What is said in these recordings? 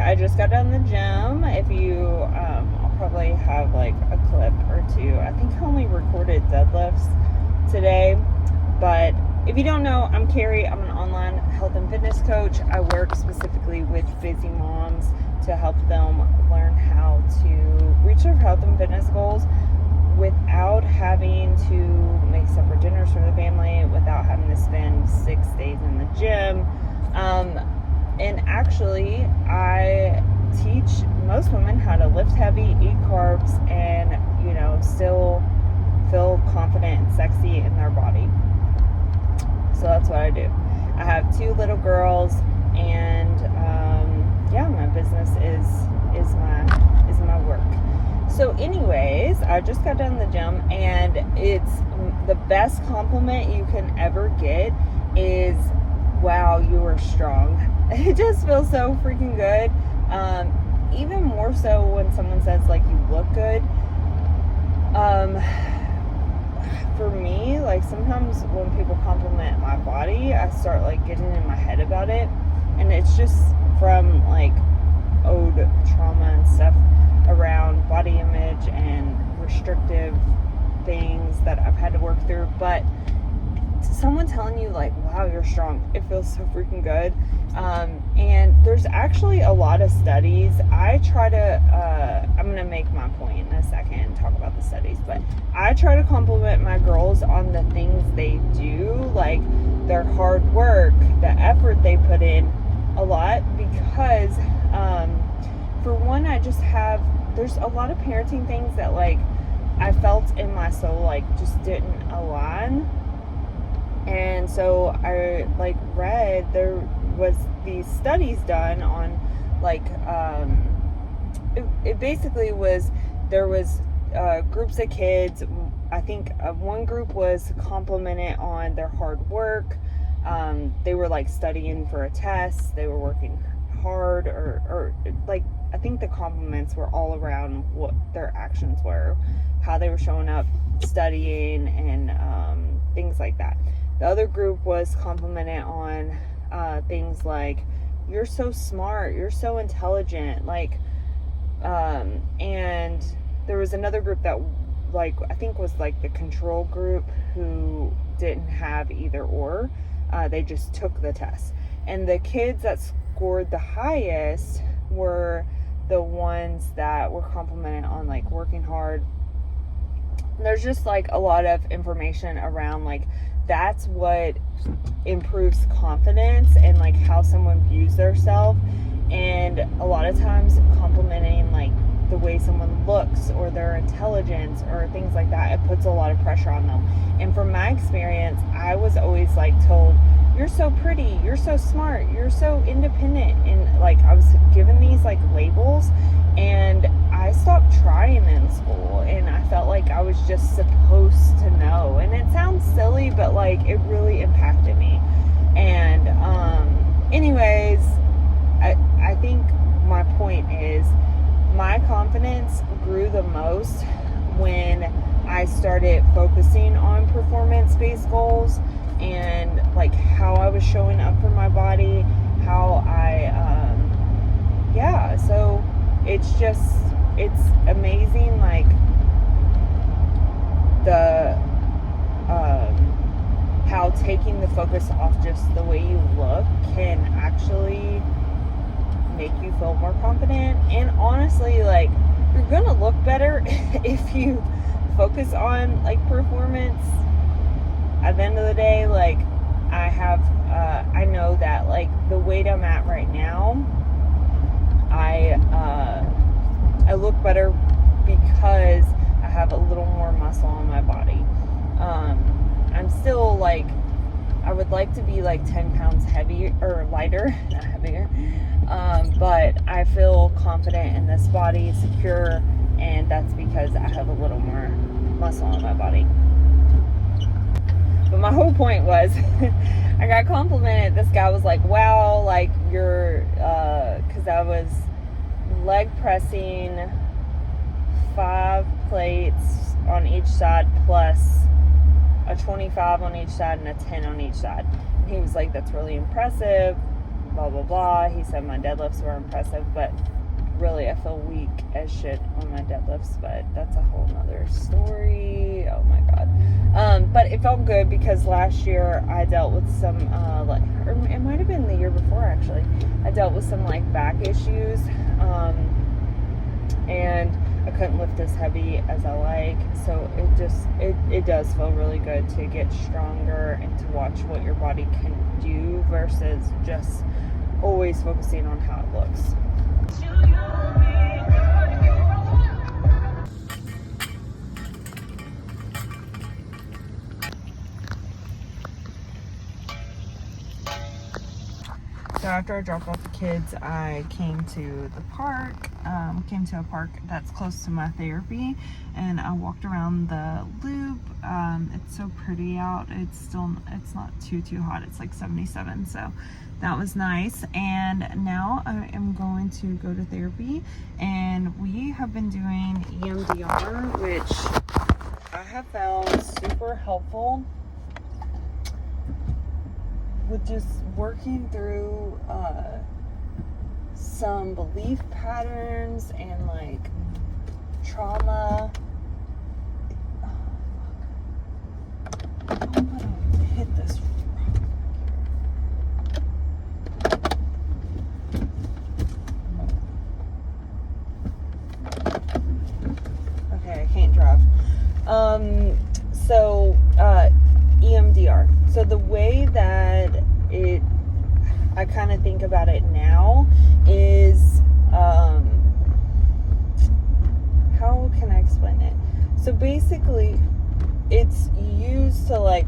I just got done the gym. If you, I'll probably have like a clip or two. I think I only recorded deadlifts today, but if you don't know, I'm Carrie. I'm an online health and fitness coach. I work specifically with busy moms to help them learn how to reach their health and fitness goals without having to make separate dinners for the family, without having to spend 6 days in the gym. And actually, I teach most women how to lift heavy, eat carbs, and, still feel confident and sexy in their body. So that's what I do. I have 2 little girls, and my business is my work. So anyways, I just got done the gym, and it's the best compliment you can ever get is, wow, you are strong. It just feels so freaking good. Even more so when someone says like you look good. For me, like sometimes when people compliment my body, I start like getting in my head about it, and it's just from like old trauma and stuff around body image and restrictive things that I've had to work through. But someone telling you like, wow, you're strong, it feels so freaking good. And there's actually a lot of studies. I try to I'm gonna make my point in a second and talk about the studies, but I try to compliment my girls on the things they do, like their hard work, the effort they put in a lot, because for one, there's a lot of parenting things that like I felt in my soul like just didn't align. And so I like read there was these studies done on like it basically was, there was groups of kids. I think one group was complimented on their hard work. They were like studying for a test, they were working hard, or like I think the compliments were all around what their actions were, how they were showing up studying, and things like that. The other group was complimented on things like, you're so smart, you're so intelligent, like and there was another group that like I think was like the control group, who didn't have either or. They just took the test, and the kids that scored the highest were the ones that were complimented on like working hard. There's just like a lot of information around like that's what improves confidence and like how someone views themselves. And a lot of times complimenting like the way someone looks or their intelligence or things like that, it puts a lot of pressure on them. And from my experience, I was always like told, you're so pretty, you're so smart, you're so independent, and like I was given these like labels, and I stopped trying in school, and I felt like I was just supposed to know. And it sounds silly, but like it really impacted me. And anyways, I think my point is, my confidence grew the most when I started focusing on performance-based goals and like how I was showing up for my body, how so it's amazing, like the how taking the focus off just the way you look can actually make you feel more confident. And honestly, like, you're gonna look better if you focus on like performance. At the end of the day, like I know that like the weight I'm at right now, I look better because I have a little more muscle on my body. I'm still like, I would like to be like 10 pounds heavier or lighter, not heavier. But I feel confident in this body, secure, and that's because I have a little more muscle on my body. But my whole point was, I got complimented. This guy was like, wow, like you're, cause I was leg pressing 5 plates on each side plus a 25 on each side and a 10 on each side. And he was like, that's really impressive. blah, blah, blah. He said my deadlifts were impressive, but really I feel weak as shit on my deadlifts, but that's a whole nother story. Oh my god. But it felt good because last year I dealt with some, or it might have been the year before actually, I dealt with some like back issues, and I couldn't lift as heavy as I like, so it does feel really good to get stronger and to watch what your body can do versus just always focusing on how it looks. So after I dropped off the kids, I came to the park, came to a park that's close to my therapy, and I walked around the loop. It's so pretty out. It's not too hot. It's like 77, so that was nice. And now I am going to go to therapy, and we have been doing EMDR, which I have found super helpful with just working through some belief patterns and like trauma. I'm gonna hit this okay, I can't drive. EMDR. So the way that I kind of think about it now is, how can I explain it? So basically, it's used to like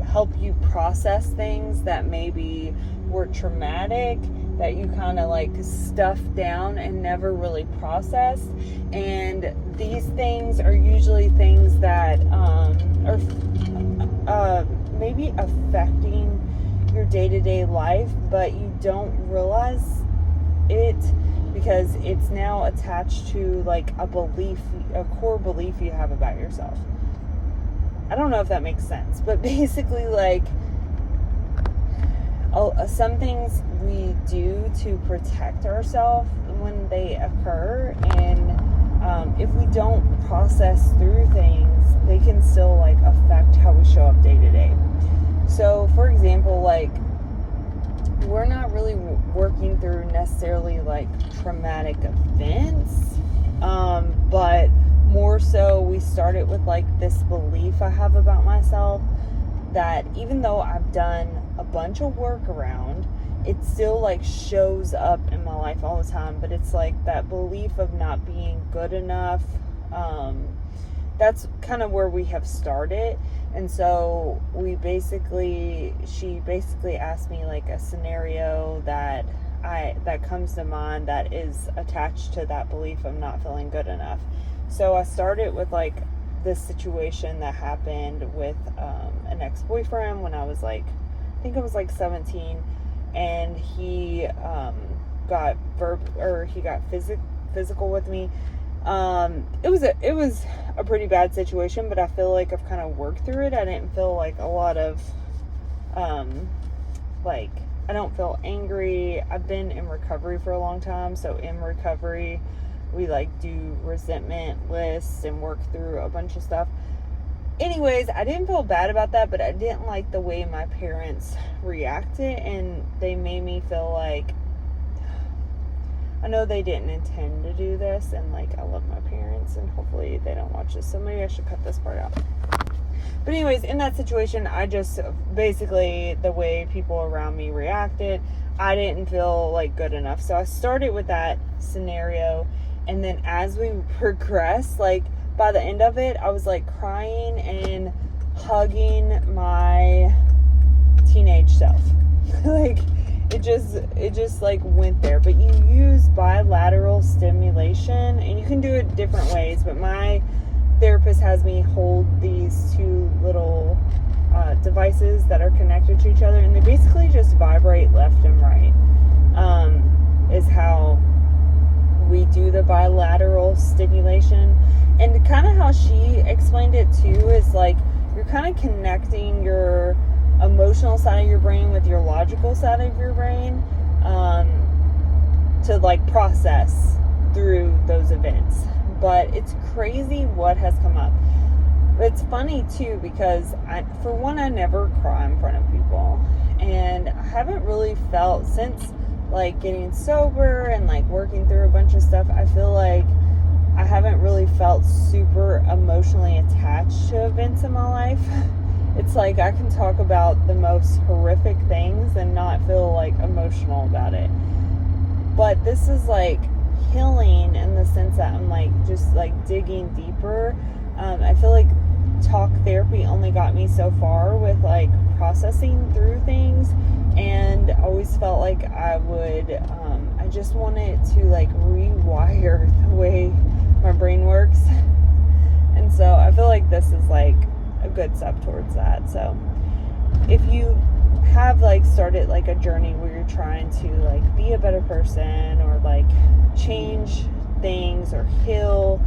help you process things that maybe were traumatic, that you kind of like stuffed down and never really processed. And these things are usually things that are maybe affecting your day-to-day life, but you don't realize it because it's now attached to like a core belief you have about yourself. I don't know if that makes sense, but basically like some things we do to protect ourselves when they occur, and if we don't process through things, they can still like affect how we show up day to day. So for example, like we're not really working through necessarily like traumatic events, but more so we started with like this belief I have about myself that even though I've done a bunch of work around, it still like shows up in my life all the time. But it's like that belief of not being good enough. That's kind of where we have started. And so she basically asked me like a scenario that comes to mind that is attached to that belief of not feeling good enough. So I started with like this situation that happened with an ex-boyfriend when I was like, I think I was like 17, and he got physical with me. It was a pretty bad situation, but I feel like I've kind of worked through it. I didn't feel like a lot of I don't feel angry. I've been in recovery for a long time, so in recovery we like do resentment lists and work through a bunch of stuff. Anyways, I didn't feel bad about that, but I didn't like the way my parents reacted, and they made me feel like, I know they didn't intend to do this, and like I love my parents and hopefully they don't watch this, so maybe I should cut this part out. But anyways, in that situation, I just basically, the way people around me reacted, I didn't feel like good enough. So I started with that scenario, and then as we progressed, like by the end of it, I was like crying and hugging my teenage self. Like it just like went there. But you use bilateral stimulation, and you can do it different ways, but my therapist has me hold these two little devices that are connected to each other, and they basically just vibrate left and right. Is how we do the bilateral stimulation. And kind of how she explained it too is like you're kind of connecting your emotional side of your brain with your logical side of your brain, to like process through those events. But it's crazy what has come up. It's funny too, because for one, I never cry in front of people, and I haven't really felt, since like getting sober and like working through a bunch of stuff, I feel like I haven't really felt super emotionally attached to events in my life. It's like I can talk about the most horrific things and not feel like emotional about it. But this is like healing in the sense that I'm like just like digging deeper. I feel like talk therapy only got me so far with like processing through things, and always felt like I would I just wanted to like rewire the way my brain works. And so I feel like this is like a good step towards that. So if you have like started like a journey where you're trying to like be a better person or like change things or heal,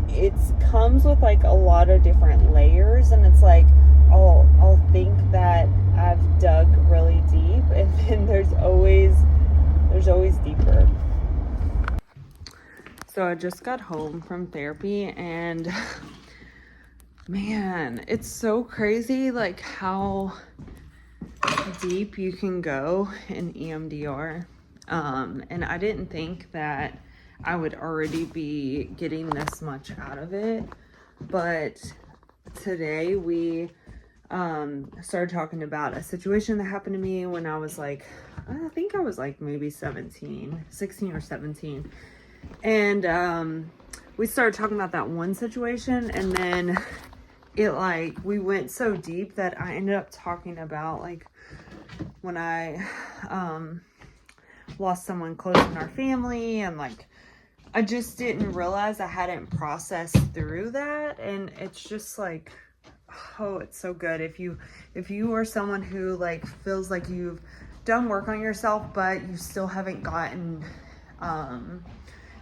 it comes with like a lot of different layers, and it's like I'll think that I've dug really deep, and then there's always deeper. So I just got home from therapy, and man, it's so crazy like how deep you can go in EMDR. And I didn't think that I would already be getting this much out of it, but today we started talking about a situation that happened to me when I was like, I think I was like maybe 16 or 17. And we started talking about that one situation, and then it like, we went so deep that I ended up talking about like when I lost someone close in our family, and like I just didn't realize I hadn't processed through that. And it's just like, oh, it's so good if you are someone who like feels like you've done work on yourself but you still haven't gotten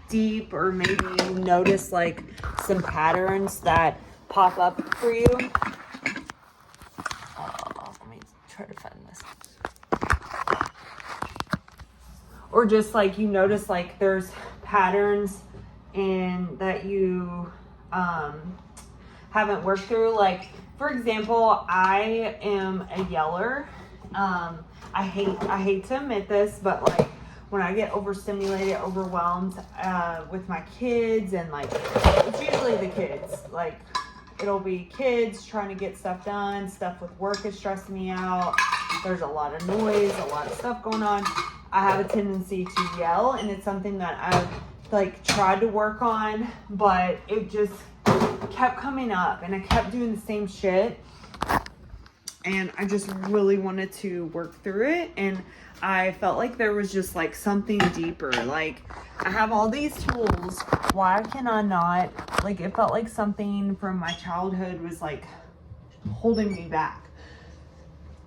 deep, or maybe you notice like some patterns that pop up for you. Let me try to find this. Or just like you notice like there's patterns in that you haven't worked through. Like, for example, I am a yeller. I hate to admit this, but like when I get overstimulated, overwhelmed with my kids, and like it's usually the kids, like it'll be kids trying to get stuff done, stuff with work is stressing me out, there's a lot of noise, a lot of stuff going on. I have a tendency to yell, and it's something that I've like tried to work on, but it just kept coming up, and I kept doing the same shit, and I just really wanted to work through it. And I felt like there was just like something deeper. Like, I have all these tools, why can I not, like, it felt like something from my childhood was like holding me back.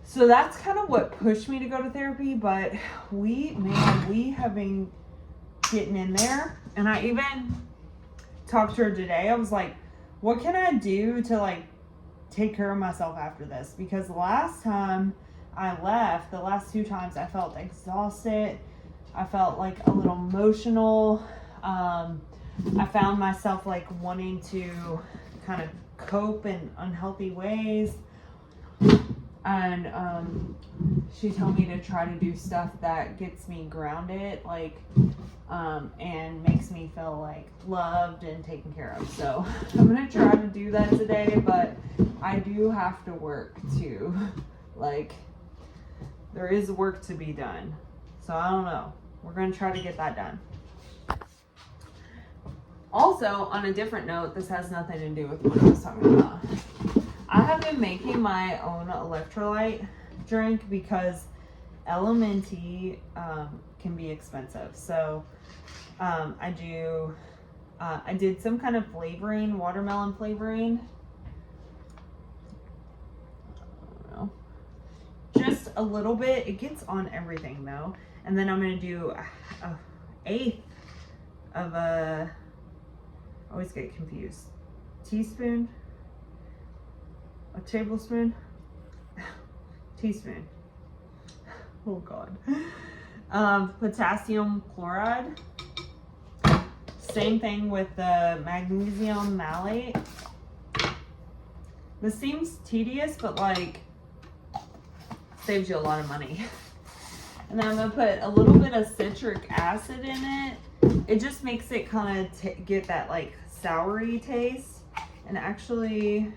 So that's kind of what pushed me to go to therapy. But we have been getting in there. And I even talked to her today. I was like, what can I do to like take care of myself after this? Because the last time I left, the last 2 times, I felt exhausted. I felt like a little emotional. I found myself like wanting to kind of cope in unhealthy ways. And she told me to try to do stuff that gets me grounded, like, and makes me feel like loved and taken care of. So I'm gonna try to do that today, but I do have to work too. Like, there is work to be done. So I don't know. We're gonna try to get that done. Also, on a different note, this has nothing to do with what I was talking about. I have been making my own electrolyte drink because LMNT can be expensive. So I did some kind of flavoring, watermelon flavoring. I don't know. Just a little bit. It gets on everything though. And then I'm going to do an eighth of a, I always get confused, teaspoon, a tablespoon, teaspoon. Oh God. Potassium chloride. Same thing with the magnesium malate. This seems tedious, but like saves you a lot of money. And then I'm gonna put a little bit of citric acid in it. It just makes it kind of get that like soury taste. And actually,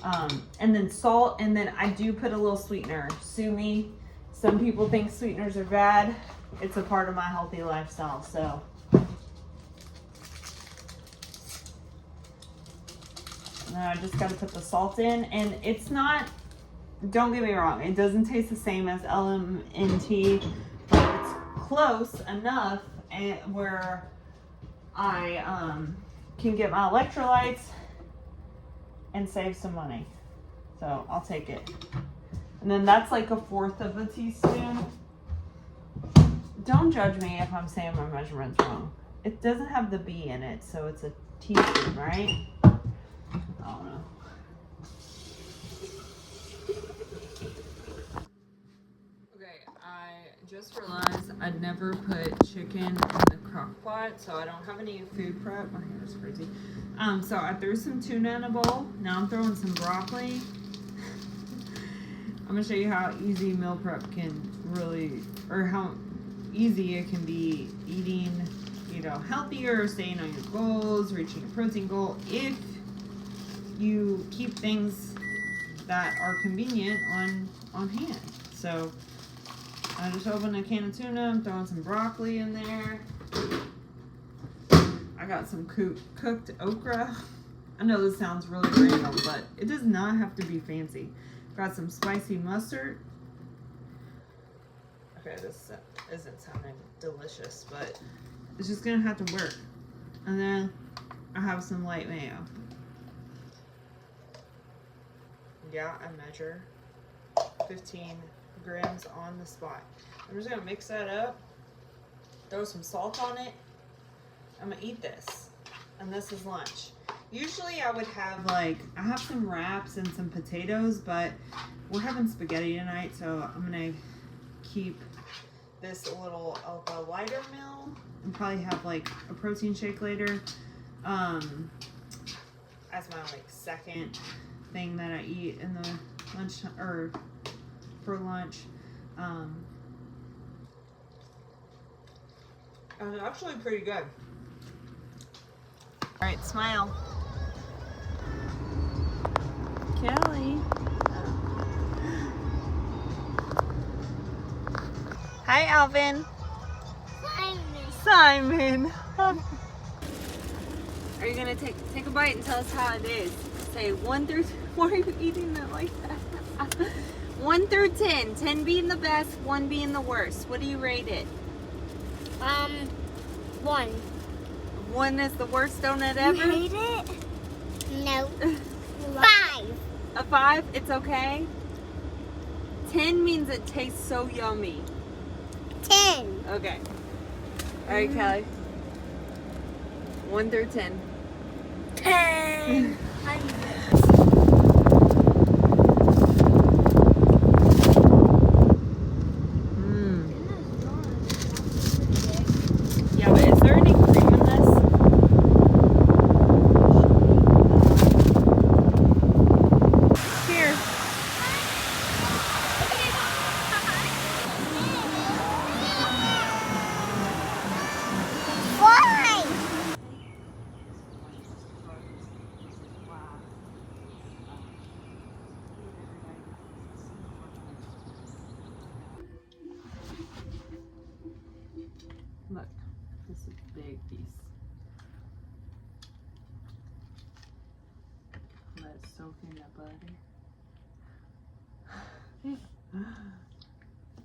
and then salt, and then I do put a little sweetener. Sue me. Some people think sweeteners are bad. It's a part of my healthy lifestyle, so. And I just gotta put the salt in, and it's not, don't get me wrong, it doesn't taste the same as LMNT, but it's close enough where I can get my electrolytes and save some money. So I'll take it. And then that's like 1/4 of a teaspoon. Don't judge me if I'm saying my measurements wrong. It doesn't have the B in it, so it's a teaspoon, right? I don't know. Okay, I just realized I'd never put chicken in the crock pot, so I don't have any food prep. My hair is crazy. So I threw some tuna in a bowl. Now I'm throwing some broccoli. I'm gonna show you how easy meal prep can really, or how easy it can be eating, you know, healthier, staying on your goals, reaching your protein goal, if you keep things that are convenient on hand. So I just opened a can of tuna. I'm throwing some broccoli in there. I got some cooked okra. I know this sounds really random, but it does not have to be fancy. Got some spicy mustard. Okay, this isn't sounding delicious, but it's just gonna have to work. And then I have some light mayo. Yeah, I measure 15 grams on the spot. I'm just gonna mix that up, throw some salt on it. I'm gonna eat this, and this is lunch. Usually I would have I have some wraps and some potatoes, but we're having spaghetti tonight, so I'm gonna keep this a little of a lighter meal and probably have like a protein shake later, as my second thing that I eat in the lunch or for lunch. And it's actually pretty good. All right, smile. Kelly. Hi, Alvin. Simon. Are you gonna take a bite and tell us how it is? Say 1 through. Why are you eating it like that? 1 through 10. 10 being the best, 1 being the worst. What do you rate it? 1. 1 is the worst donut ever? You hate it? No. 5. A 5? It's okay? 10 means it tastes so yummy. 10. Okay. Alright, Kelly. 1 through 10. 10. Yeah, but is there any cream in this? Here. Why? Look, this is a big piece. Let it soak in that butter.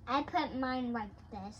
I put mine like this.